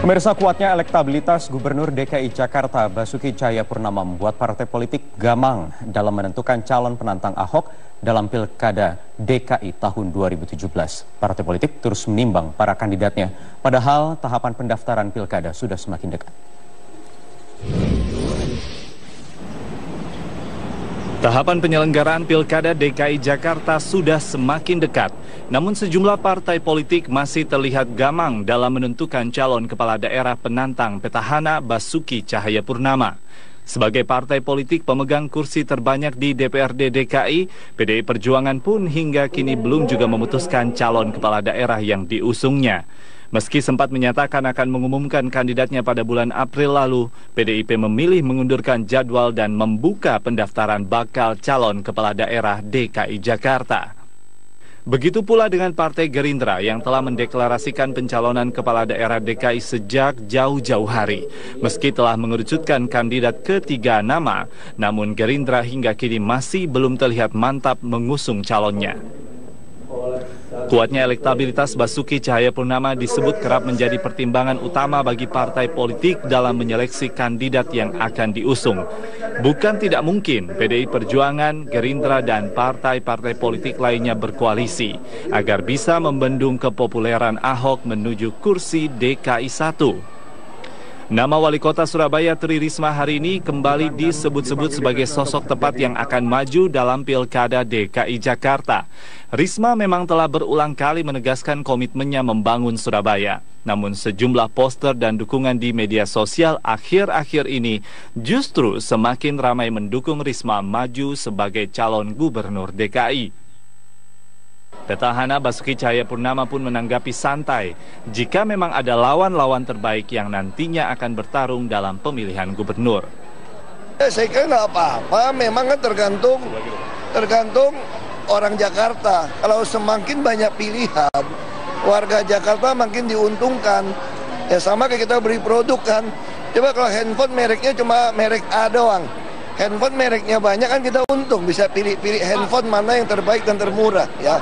Pemirsa, kuatnya elektabilitas Gubernur DKI Jakarta Basuki Cahayapurnama membuat partai politik gamang dalam menentukan calon penantang Ahok dalam Pilkada DKI tahun 2017. Partai politik terus menimbang para kandidatnya, padahal tahapan pendaftaran Pilkada sudah semakin dekat. Tahapan penyelenggaraan Pilkada DKI Jakarta sudah semakin dekat. Namun sejumlah partai politik masih terlihat gamang dalam menentukan calon kepala daerah penantang petahana Basuki Cahayapurnama. Sebagai partai politik pemegang kursi terbanyak di DPRD DKI, PDI Perjuangan pun hingga kini belum juga memutuskan calon kepala daerah yang diusungnya. Meski sempat menyatakan akan mengumumkan kandidatnya pada bulan April lalu, PDIP memilih mengundurkan jadwal dan membuka pendaftaran bakal calon kepala daerah DKI Jakarta. Begitu pula dengan Partai Gerindra yang telah mendeklarasikan pencalonan kepala daerah DKI sejak jauh-jauh hari. Meski telah mengerucutkan kandidat ketiga nama, namun Gerindra hingga kini masih belum terlihat mantap mengusung calonnya. Kuatnya elektabilitas Basuki Cahayapurnama disebut kerap menjadi pertimbangan utama bagi partai politik dalam menyeleksi kandidat yang akan diusung. Bukan tidak mungkin PDI Perjuangan, Gerindra, dan partai-partai politik lainnya berkoalisi agar bisa membendung kepopuleran Ahok menuju kursi DKI 1. Nama Wali Kota Surabaya Tri Risma hari ini kembali disebut-sebut sebagai sosok tepat yang akan maju dalam Pilkada DKI Jakarta. Risma memang telah berulang kali menegaskan komitmennya membangun Surabaya. Namun sejumlah poster dan dukungan di media sosial akhir-akhir ini justru semakin ramai mendukung Risma maju sebagai calon gubernur DKI. Petahana Basuki Cahayapurnama pun menanggapi santai jika memang ada lawan-lawan terbaik yang nantinya akan bertarung dalam pemilihan gubernur. Saya kira nggak apa-apa, memang kan tergantung orang Jakarta. Kalau semakin banyak pilihan, warga Jakarta makin diuntungkan. Ya sama kayak kita beri produk kan. Coba kalau handphone mereknya cuma merek A doang. Handphone mereknya banyak kan kita untung, bisa pilih handphone mana yang terbaik dan termurah ya.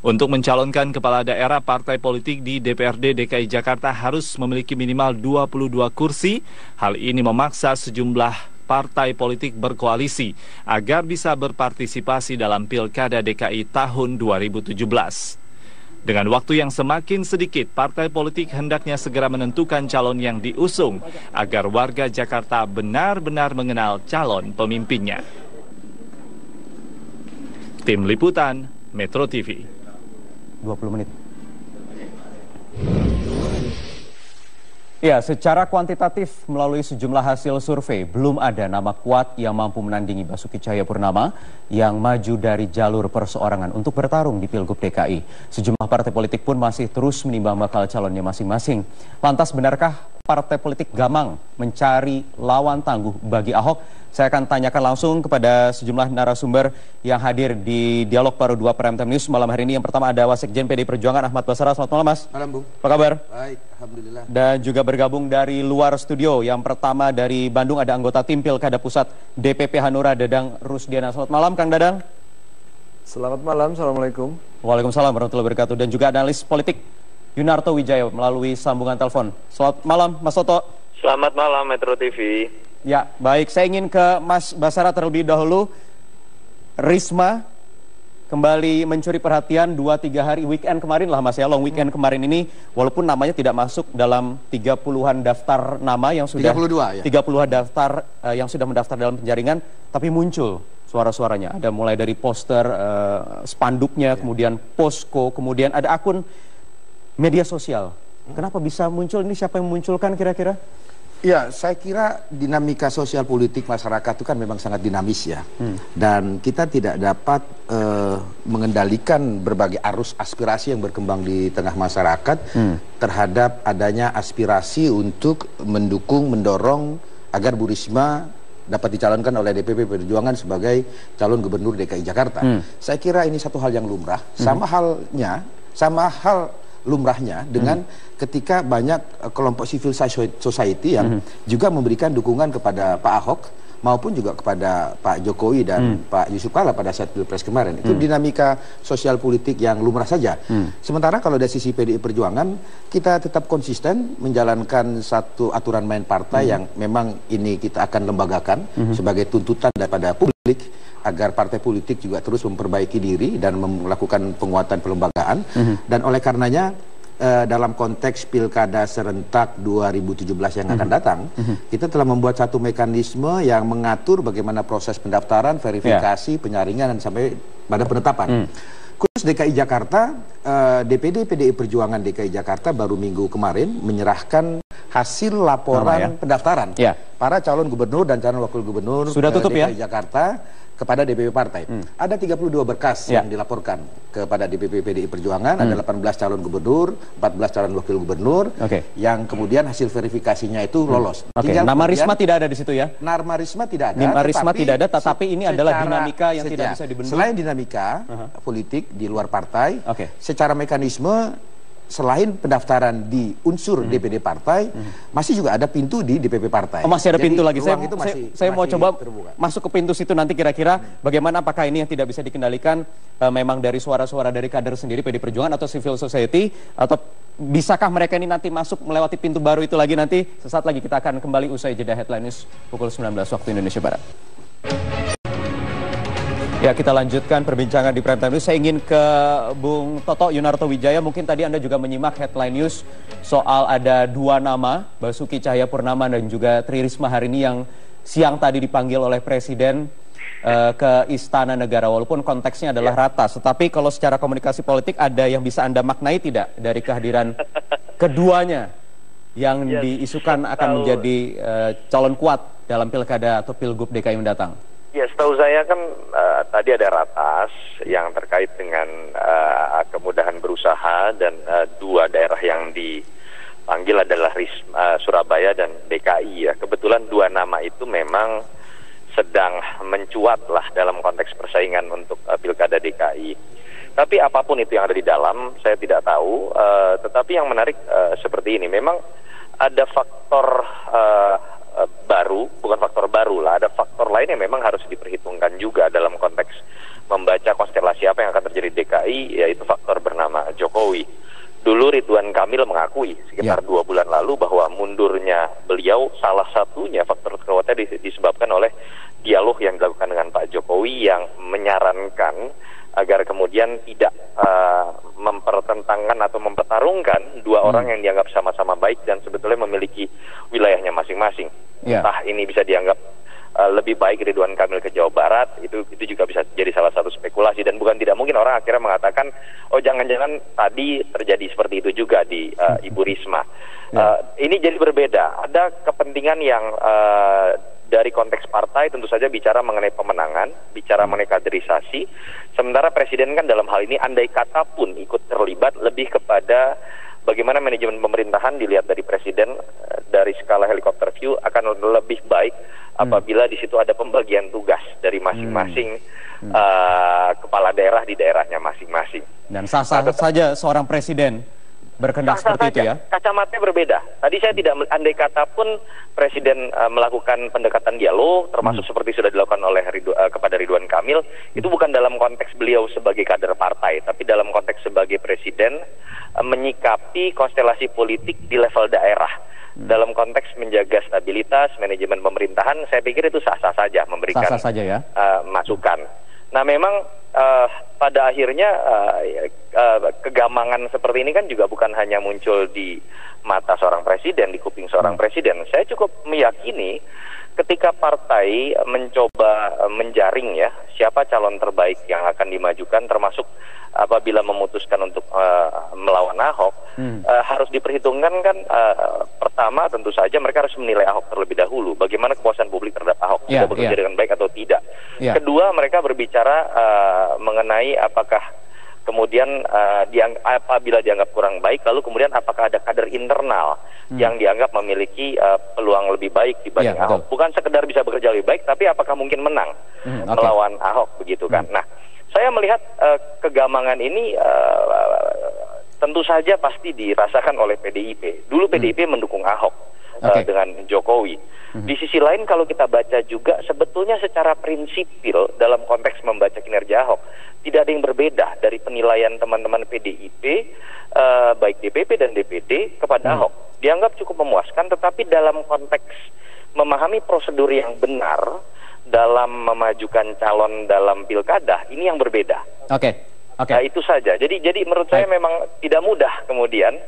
Untuk mencalonkan kepala daerah, partai politik di DPRD DKI Jakarta harus memiliki minimal 22 kursi. Hal ini memaksa sejumlah partai politik berkoalisi agar bisa berpartisipasi dalam Pilkada DKI tahun 2017. Dengan waktu yang semakin sedikit, partai politik hendaknya segera menentukan calon yang diusung agar warga Jakarta benar-benar mengenal calon pemimpinnya. Tim Liputan, Metro TV. 20 menit. Ya, secara kuantitatif melalui sejumlah hasil survei, belum ada nama kuat yang mampu menandingi Basuki Cahayapurnama yang maju dari jalur perseorangan untuk bertarung di Pilgub DKI. Sejumlah partai politik pun masih terus menimbang bakal calonnya masing-masing. Lantas benarkah partai politik gamang mencari lawan tangguh bagi Ahok? Saya akan tanyakan langsung kepada sejumlah narasumber yang hadir di Dialog Paru 2 Prime Time News malam hari ini. Yang pertama ada Wasekjen PDI Perjuangan Ahmad Basara. Selamat malam, Mas. Malam, Bung. Apa kabar? Baik, alhamdulillah. Dan juga bergabung dari luar studio. Yang pertama dari Bandung ada anggota tim Pilkada Pusat DPP Hanura Dadang Rusdiana. Selamat malam, Kang Dadang. Selamat malam, Assalamualaikum. Waalaikumsalam warahmatullahi wabarakatuh. Dan juga analis politik Yunarto Wijaya melalui sambungan telepon. Selamat malam, Mas Toto. Selamat malam, Metro TV. Ya, baik. Saya ingin ke Mas Basara terlebih dahulu. Risma kembali mencuri perhatian 2-3 hari weekend kemarin lah, Mas ya. Long weekend kemarin ini, walaupun namanya tidak masuk dalam 30-an daftar nama yang sudah 32 ya. 30-an daftar yang sudah mendaftar dalam penjaringan, tapi muncul suara-suaranya. Ada mulai dari poster, spanduknya, kemudian posko, kemudian ada akun media sosial. Kenapa bisa muncul ini? Siapa yang memunculkan kira-kira? Ya, saya kira dinamika sosial politik masyarakat itu kan memang sangat dinamis ya. Dan kita tidak dapat mengendalikan berbagai arus aspirasi yang berkembang di tengah masyarakat terhadap adanya aspirasi untuk mendukung, mendorong agar Bu Risma dapat dicalonkan oleh DPP Perjuangan sebagai calon gubernur DKI Jakarta. Saya kira ini satu hal yang lumrah. Sama hal lumrahnya dengan ketika banyak kelompok civil society yang juga memberikan dukungan kepada Pak Ahok maupun juga kepada Pak Jokowi dan Pak Yusuf Kalla pada saat Pilpres kemarin. Itu dinamika sosial politik yang lumrah saja. Sementara kalau dari sisi PDI Perjuangan, kita tetap konsisten menjalankan satu aturan main partai yang memang ini kita akan lembagakan sebagai tuntutan daripada publik agar partai politik juga terus memperbaiki diri dan melakukan penguatan pelembagaan. Dan oleh karenanya dalam konteks pilkada serentak 2017 yang akan datang, kita telah membuat satu mekanisme yang mengatur bagaimana proses pendaftaran, verifikasi, penyaringan, dan sampai pada penetapan. Khusus DKI Jakarta, DPD PDI Perjuangan DKI Jakarta baru minggu kemarin menyerahkan hasil laporan pendaftaran para calon gubernur dan calon wakil gubernur sudah tutup DKI Jakarta kepada DPP partai. Ada 32 berkas yang dilaporkan kepada DPP PDI Perjuangan, ada 18 calon gubernur, 14 calon wakil gubernur, yang kemudian hasil verifikasinya itu lolos. Nama Risma tidak ada di situ ya? Nama Risma tidak ada. Nama Risma tidak ada, tetapi ini adalah dinamika yang tidak bisa dibendung. Selain dinamika politik di luar partai, secara mekanisme selain pendaftaran di unsur DPD partai, masih juga ada pintu di DPP partai. Masih ada pintu lagi. Saya mau coba terbuka. masuk ke pintu situ nanti kira-kira bagaimana, apakah ini yang tidak bisa dikendalikan memang dari suara-suara dari kader sendiri PD Perjuangan atau civil society, atau bisakah mereka ini nanti masuk melewati pintu baru itu lagi nanti? Sesaat lagi kita akan kembali usai jeda Headline News pukul 19 waktu Indonesia Barat. Ya, kita lanjutkan perbincangan di Prime Time News. Saya ingin ke Bung Toto Yunarto Wijaya. Mungkin tadi Anda juga menyimak Headline News soal ada dua nama, Basuki Cahayapurnama dan juga Tri Risma hari ini yang siang tadi dipanggil oleh Presiden ke Istana Negara. Walaupun konteksnya adalah ratas, tetapi kalau secara komunikasi politik ada yang bisa Anda maknai tidak dari kehadiran keduanya yang diisukan akan menjadi calon kuat dalam pilkada atau pilgub DKI mendatang? Ya, setahu saya kan tadi ada ratas yang terkait dengan kemudahan berusaha dan dua daerah yang dipanggil adalah Surabaya dan DKI ya. Kebetulan dua nama itu memang sedang mencuat lah dalam konteks persaingan untuk pilkada DKI. Tapi apapun itu yang ada di dalam, saya tidak tahu. Tetapi yang menarik seperti ini, memang ada faktor baru, bukan faktor baru lah, ada faktor lain yang memang harus diperhitungkan juga dalam konteks membaca konstelasi apa yang akan terjadi di DKI, yaitu faktor bernama Jokowi. Dulu Ridwan Kamil mengakui sekitar 2 bulan lalu bahwa mundurnya beliau salah satunya faktor kuatnya disebabkan oleh dialog yang dilakukan dengan Pak Jokowi yang menyarankan agar kemudian tidak mempertentangkan atau mempertarungkan dua orang yang dianggap sama-sama baik dan sebetulnya memiliki wilayahnya masing-masing. Entah ini bisa dianggap lebih baik Ridwan Kamil ke Jawa Barat, itu juga bisa jadi salah satu spekulasi, dan bukan tidak mungkin orang akhirnya mengatakan, oh jangan-jangan tadi terjadi seperti itu juga di Ibu Risma. Ini jadi berbeda, ada kepentingan yang dari konteks partai tentu saja bicara mengenai pemenangan, bicara mengenai kaderisasi. Sementara Presiden kan dalam hal ini andai kata pun ikut terlibat lebih kepada bagaimana manajemen pemerintahan dilihat dari Presiden dari skala helikopter view akan lebih baik apabila di situ ada pembagian tugas dari masing-masing kepala daerah di daerahnya masing-masing. Dan sah-sah saja seorang presiden berkendak seperti itu ya? Kacamatanya berbeda. Tadi saya tidak andai kata pun Presiden melakukan pendekatan dialog, termasuk seperti sudah dilakukan oleh kepada Ridwan Kamil, itu bukan dalam konteks beliau sebagai kader partai, tapi dalam konteks sebagai Presiden menyikapi konstelasi politik di level daerah. Dalam konteks menjaga stabilitas, manajemen pemerintahan, saya pikir itu sah-sah saja memberikan masukan. Nah memang pada akhirnya kegamangan seperti ini kan juga bukan hanya muncul di mata seorang presiden, di kuping seorang presiden. Saya cukup meyakini ketika partai mencoba menjaring ya siapa calon terbaik yang akan dimajukan, termasuk apabila memutuskan untuk melawan Ahok, harus diperhitungkan kan pertama tentu saja mereka harus menilai Ahok terlebih dahulu, bagaimana kepuasan publik terhadap Ahok, sudah bekerja dengan baik atau tidak. Kedua, mereka berbicara mengenai apakah kemudian apabila dianggap kurang baik, lalu kemudian apakah ada kader internal yang dianggap memiliki peluang lebih baik dibanding Ahok. Bukan sekedar bisa bekerja lebih baik, tapi apakah mungkin menang melawan Ahok, begitu kan. Nah, saya melihat kegamangan ini tentu saja pasti dirasakan oleh PDIP. Dulu PDIP mendukung Ahok dengan Jokowi. Di sisi lain kalau kita baca juga sebetulnya secara prinsipil dalam konteks membaca kinerja Ahok tidak ada yang berbeda dari penilaian teman-teman PDIP, baik DPP dan DPD kepada Ahok. Dianggap cukup memuaskan, tetapi dalam konteks memahami prosedur yang benar dalam memajukan calon dalam pilkada, ini yang berbeda. Nah, itu saja. Jadi menurut saya memang tidak mudah kemudian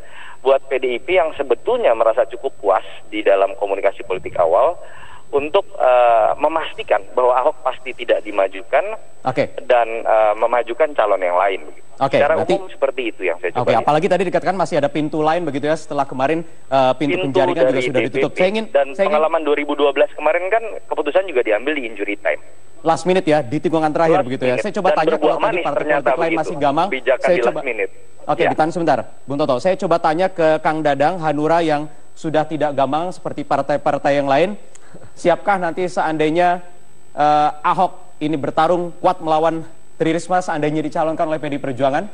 buat PDIP yang sebetulnya merasa cukup puas di dalam komunikasi politik awal untuk memastikan bahwa Ahok pasti tidak dimajukan dan memajukan calon yang lain. Secara umum seperti itu yang saya coba. Apalagi tadi dikatakan masih ada pintu lain begitu ya, setelah kemarin pintu penjaringan juga sudah ditutup. Pengalaman 2012 kemarin kan keputusan juga diambil di injury time. Last minute ya, di tikungan terakhir begitu ya. Saya coba tanya kalau tadi partai politik lain masih gamang. Saya coba. Ditahan sebentar, Bung Toto. Saya coba tanya ke Kang Dadang, Hanura yang sudah tidak gamang seperti partai-partai yang lain. Siapkah nanti seandainya Ahok ini bertarung kuat melawan Tri Risma seandainya dicalonkan oleh PDI Perjuangan?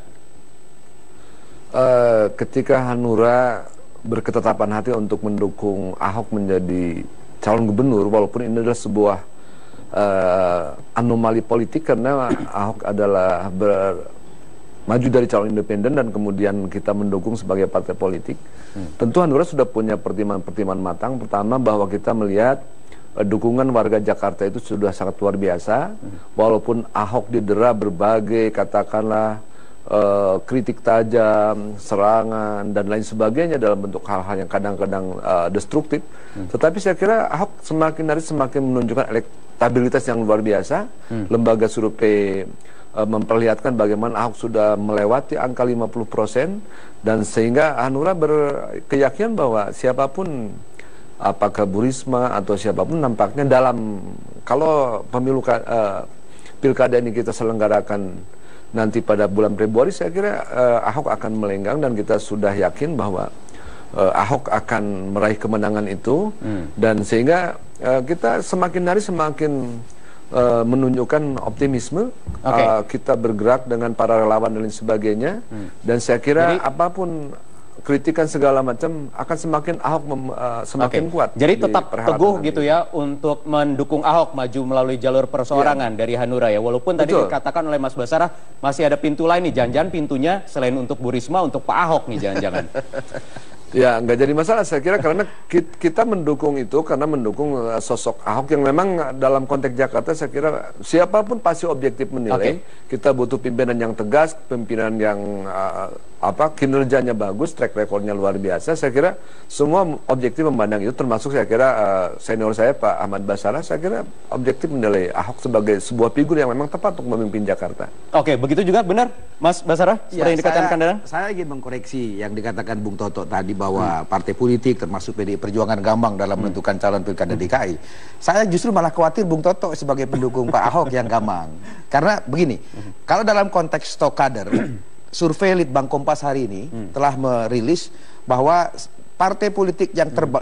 Ketika Hanura berketetapan hati untuk mendukung Ahok menjadi calon gubernur, walaupun ini adalah sebuah anomali politik karena Ahok adalah maju dari calon independen dan kemudian kita mendukung sebagai partai politik. Tentu Hanura sudah punya pertimbangan matang. Pertama, bahwa kita melihat dukungan warga Jakarta itu sudah sangat luar biasa. Walaupun Ahok didera berbagai katakanlah kritik tajam, serangan dan lain sebagainya dalam bentuk hal-hal yang kadang-kadang destruktif. Tetapi saya kira Ahok semakin hari semakin menunjukkan elektabilitas yang luar biasa. Lembaga survei memperlihatkan bagaimana Ahok sudah melewati angka 50% dan sehingga Hanura berkeyakinan bahwa siapapun, apakah Bu Risma atau siapapun, nampaknya dalam kalau pemilu pilkada ini kita selenggarakan nanti pada bulan Februari, saya kira Ahok akan melenggang dan kita sudah yakin bahwa Ahok akan meraih kemenangan itu dan sehingga kita semakin hari semakin menunjukkan optimisme. Kita bergerak dengan para relawan dan lain sebagainya dan saya kira apapun kritikan segala macam akan semakin Ahok semakin kuat. Jadi tetap teguh gitu ya untuk mendukung Ahok maju melalui jalur perseorangan dari Hanura ya. Walaupun tadi dikatakan oleh Mas Basarah masih ada pintu lain nih, jangan-jangan pintunya selain untuk Bu Risma untuk Pak Ahok nih jangan-jangan. Ya, nggak jadi masalah saya kira karena kita mendukung itu karena mendukung sosok Ahok yang memang dalam konteks Jakarta saya kira siapapun pasti objektif menilai. Kita butuh pimpinan yang tegas, pimpinan yang kinerjanya bagus, track recordnya luar biasa. Saya kira semua objektif memandang itu, termasuk saya kira senior saya Pak Ahmad Basarah, saya kira objektif menilai Ahok sebagai sebuah figur yang memang tepat untuk memimpin Jakarta. Begitu juga benar Mas Basarah seperti yang dikatakan Kang Dadang? Saya ingin mengkoreksi yang dikatakan Bung Toto tadi bahwa partai politik termasuk PDI Perjuangan gampang dalam menentukan calon pilkada DKI. Saya justru malah khawatir Bung Toto sebagai pendukung Pak Ahok yang gampang. Karena begini, kalau dalam konteks stok kader, survei Litbang Kompas hari ini telah merilis bahwa partai politik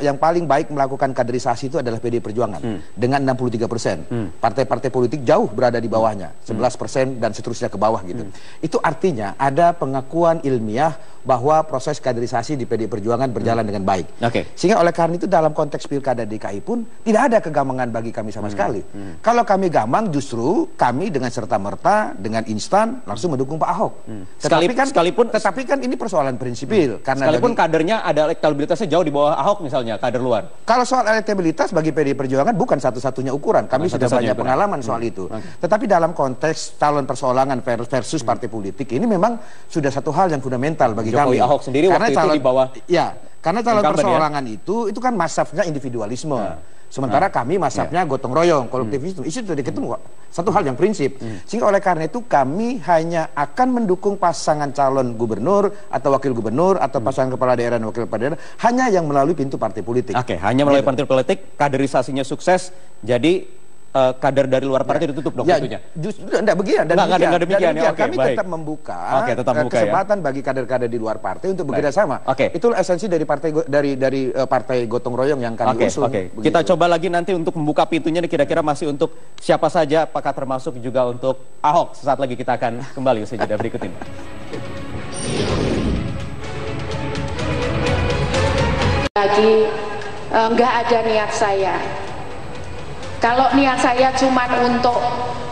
yang paling baik melakukan kaderisasi itu adalah PDI Perjuangan dengan 63%. Partai-partai politik jauh berada di bawahnya, 11% dan seterusnya ke bawah gitu. Itu artinya ada pengakuan ilmiah bahwa proses kaderisasi di PDI Perjuangan berjalan dengan baik. Sehingga oleh karena itu dalam konteks pilkada DKI pun tidak ada kegamangan bagi kami sama sekali. Kalau kami gamang justru kami dengan serta-merta, dengan instan langsung mendukung Pak Ahok. Tetapi kan ini persoalan prinsipil. Karena sekalipun kadernya ada elektabilitasnya jauh di bawah Ahok misalnya, kader luar. Kalau soal elektabilitas bagi PDI Perjuangan bukan satu-satunya ukuran. Kami sudah banyak pengalaman soal itu. Tetapi dalam konteks calon persoalangan versus partai politik ini memang sudah satu hal yang fundamental bagi Jokowi Ahok sendiri karena waktu itu di bawah. Ya, karena calon perseorangan itu kan masafnya individualisme. Sementara kami masafnya gotong royong, kolektivisme. Itu sudah ketemu kok. Satu hal yang prinsip. Sehingga oleh karena itu kami hanya akan mendukung pasangan calon gubernur atau wakil gubernur atau pasangan kepala daerah dan wakil kepala daerah hanya yang melalui pintu partai politik. Hanya melalui partai politik, kaderisasinya sukses. Jadi kader dari luar partai ditutup dong pintunya. Justru tidak begian. Kami tetap membuka kesempatan bagi kader-kader di luar partai untuk bekerja sama. Itulah esensi dari partai gotong royong yang kami usung. Kita coba lagi nanti untuk membuka pintunya kira-kira masih untuk siapa saja, apakah termasuk juga untuk Ahok. Sesaat lagi kita akan kembali usai jeda berikut ini. Lagi nggak ada niat saya. Kalau niat saya cuma untuk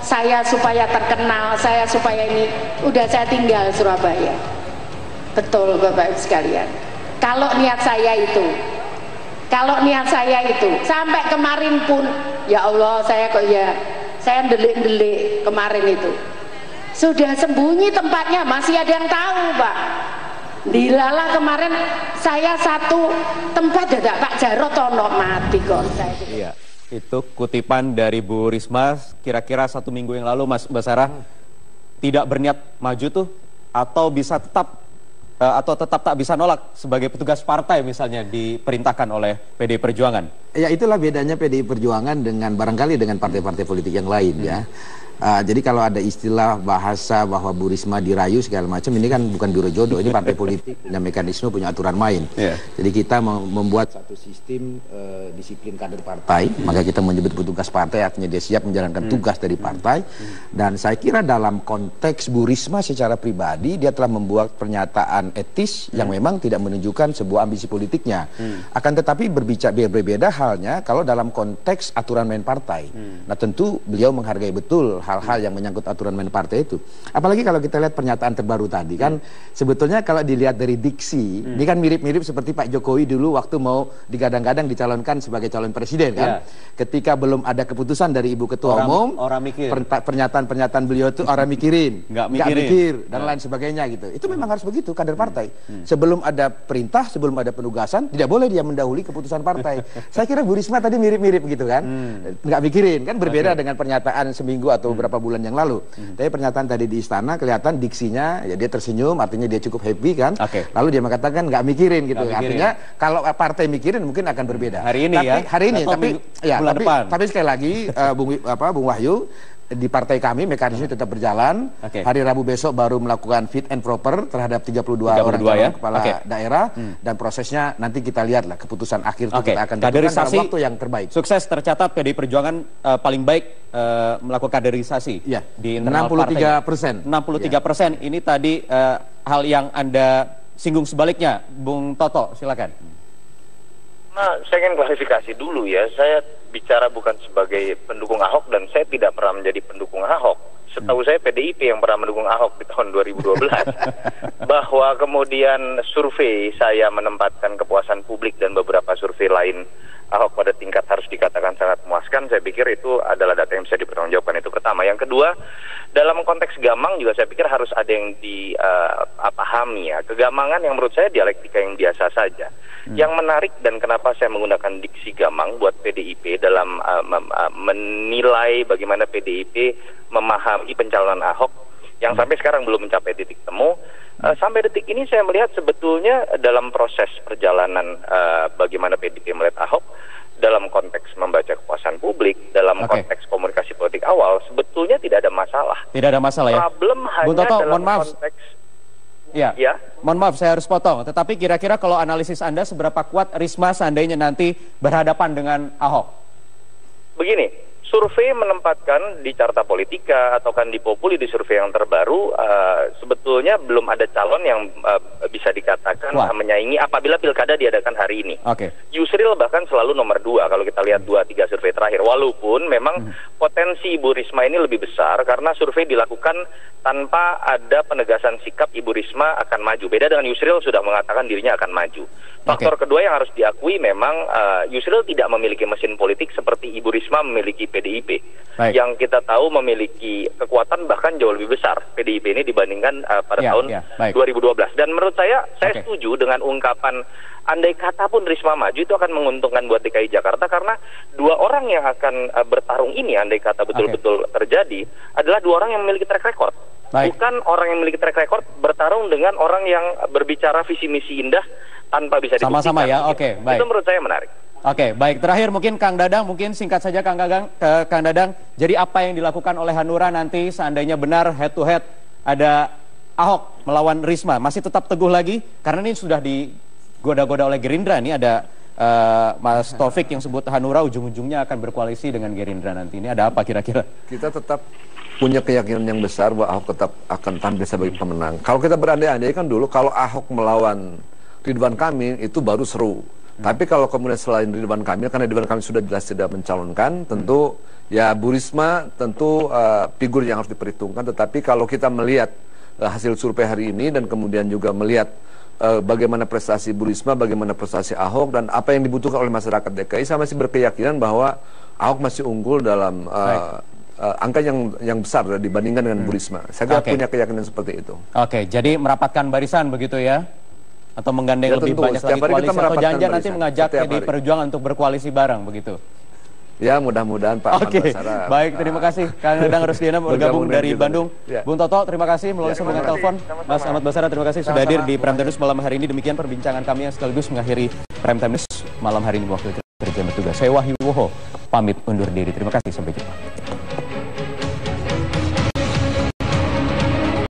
saya supaya terkenal, saya supaya ini, udah saya tinggal Surabaya. Betul Bapak Ibu sekalian. Kalau niat saya itu, sampai kemarin pun, ya Allah saya ndelik-ndelik kemarin itu. Sudah sembunyi tempatnya, masih ada yang tahu Pak. Dilala kemarin saya satu tempat dadak Pak Jarot ono mati kok. Iya, itu kutipan dari Bu Risma kira-kira 1 minggu yang lalu, Mbak Sarah. Tidak berniat maju tuh, atau bisa tetap tak bisa nolak sebagai petugas partai misalnya diperintahkan oleh PDI Perjuangan. Ya itulah bedanya PDI Perjuangan dengan barangkali dengan partai-partai politik yang lain ya. Jadi kalau ada istilah bahasa bahwa Bu Risma dirayu segala macam, ini kan bukan biro jodoh, ini partai politik punya mekanisme, punya aturan main. Jadi kita membuat satu sistem disiplin kader partai, maka kita menyebut petugas partai, artinya dia siap menjalankan tugas dari partai. Dan saya kira dalam konteks Bu Risma secara pribadi, dia telah membuat pernyataan etis yang memang tidak menunjukkan sebuah ambisi politiknya. Akan tetapi berbeda halnya kalau dalam konteks aturan main partai. Nah tentu beliau menghargai betul hal-hal yang menyangkut aturan main partai itu. Apalagi kalau kita lihat pernyataan terbaru tadi kan, sebetulnya kalau dilihat dari diksi, ini kan mirip-mirip seperti Pak Jokowi dulu waktu mau digadang-gadang dicalonkan sebagai calon presiden kan. Ketika belum ada keputusan dari Ibu Ketua Umum, pernyataan-pernyataan beliau itu orang mikirin, nggak mikir, dan lain sebagainya gitu. Itu memang harus begitu kader partai. Sebelum ada perintah, sebelum ada penugasan, tidak boleh dia mendahului keputusan partai. Saya kira Bu Risma tadi mirip-mirip gitu kan, nggak mikirin kan, berbeda dengan pernyataan seminggu atau beberapa bulan yang lalu. Tapi pernyataan tadi di istana kelihatan diksinya, ya dia tersenyum, artinya dia cukup happy kan. Lalu dia mengatakan nggak mikirin gitu. Artinya kalau partai mikirin mungkin akan berbeda. Hari ini tapi sekali lagi Bung Wahyu, di partai kami mekanisme tetap berjalan. Hari Rabu besok baru melakukan fit and proper terhadap 32 orang calon kepala daerah, dan prosesnya nanti kita lihatlah keputusan akhir itu kita akan tentukan dalam waktu yang terbaik. Sukses tercatat PDI Perjuangan paling baik melakukan kaderisasi di internal 63%. 63%. Ini tadi hal yang Anda singgung sebaliknya, Bung Toto, silakan. Nah, saya ingin klarifikasi dulu ya. Saya bicara bukan sebagai pendukung Ahok dan saya tidak pernah menjadi pendukung Ahok. Setahu saya PDIP yang pernah mendukung Ahok di tahun 2012. Bahwa kemudian survei saya menempatkan kepuasan publik dan beberapa survei lain Ahok pada tingkat harus dikatakan sangat memuaskan, saya pikir itu adalah data yang bisa dipertanggungjawabkan. Itu pertama. Yang kedua, dalam konteks gamang juga saya pikir harus ada yang dipahami ya. Kegamangan yang menurut saya dialektika yang biasa saja. Yang menarik dan kenapa saya menggunakan diksi gamang buat PDIP dalam menilai bagaimana PDIP memahami pencalonan Ahok yang sampai sekarang belum mencapai titik temu. Sampai detik ini saya melihat sebetulnya dalam proses perjalanan bagaimana PDIP melihat Ahok dalam konteks membaca kepuasan publik, dalam konteks komunikasi politik awal, sebetulnya tidak ada masalah. Tidak ada masalah ya? Problem hanya Bung Toto, dalam mohon maaf. konteks... Ya, mohon maaf saya harus potong. Tetapi kira-kira kalau analisis Anda seberapa kuat Risma seandainya nanti berhadapan dengan Ahok? Begini, survei menempatkan di Carta Politika atau kan di Populi di survei yang terbaru, sebetulnya belum ada calon yang bisa dikatakan menyaingi apabila pilkada diadakan hari ini. Yusril bahkan selalu nomor 2 kalau kita lihat 2-3 survei terakhir. Walaupun memang potensi Ibu Risma ini lebih besar karena survei dilakukan tanpa ada penegasan sikap Ibu Risma akan maju. Beda dengan Yusril sudah mengatakan dirinya akan maju. Faktor kedua yang harus diakui memang Yusril tidak memiliki mesin politik seperti Ibu Risma memiliki PDIP. Yang kita tahu memiliki kekuatan bahkan jauh lebih besar PDIP ini dibandingkan pada tahun 2012. Dan menurut saya setuju dengan ungkapan andai kata pun Risma maju itu akan menguntungkan buat DKI Jakarta karena 2 orang yang akan bertarung ini andai kata betul-betul terjadi adalah 2 orang yang memiliki track record. Bukan orang yang memiliki track record bertarung dengan orang yang berbicara visi misi indah tanpa bisa dibuktikan. Sama-sama ya, baik. Itu menurut saya menarik. Baik. Terakhir mungkin Kang Dadang, mungkin singkat saja Kang Dadang. Jadi apa yang dilakukan oleh Hanura nanti seandainya benar head to head ada Ahok melawan Risma, masih tetap teguh lagi? Karena ini sudah digoda-goda oleh Gerindra, ini ada Mas Taufik yang sebut Hanura ujung-ujungnya akan berkoalisi dengan Gerindra nanti. Ini ada apa kira-kira? Kita tetap punya keyakinan yang besar bahwa Ahok tetap akan tampil sebagai pemenang. Kalau kita berandai-andai kan dulu kalau Ahok melawan Ridwan Kamil itu baru seru. Tapi kalau kemudian selain Ridwan Kamil, karena Ridwan Kamil sudah jelas tidak mencalonkan, tentu ya Bu Risma tentu figur yang harus diperhitungkan. Tetapi kalau kita melihat hasil survei hari ini dan kemudian juga melihat bagaimana prestasi Bu Risma, bagaimana prestasi Ahok, dan apa yang dibutuhkan oleh masyarakat DKI, saya masih berkeyakinan bahwa Ahok masih unggul dalam angka yang besar dibandingkan dengan Bu Risma. Saya punya keyakinan seperti itu. Oke, jadi merapatkan barisan begitu ya? Atau menggandeng Ya, lebih tentu. banyak lagi koalisi, atau jangan nanti mengajak PDI Perjuangan untuk berkoalisi bareng begitu? Ya, mudah-mudahan Pak Oke, baik, terima kasih Kang Dadang Rusdiana bergabung dari Bandung. Ya. Bung Toto, terima kasih melalui sambungan telepon. Mas Ahmad Basara, terima kasih sudah hadir di Prime Time News malam hari ini. Demikian perbincangan kami yang sekaligus mengakhiri Prime Time News malam hari ini waktu kerja bertugas. Saya Wahyu Woho, pamit undur diri. Terima kasih, sampai jumpa.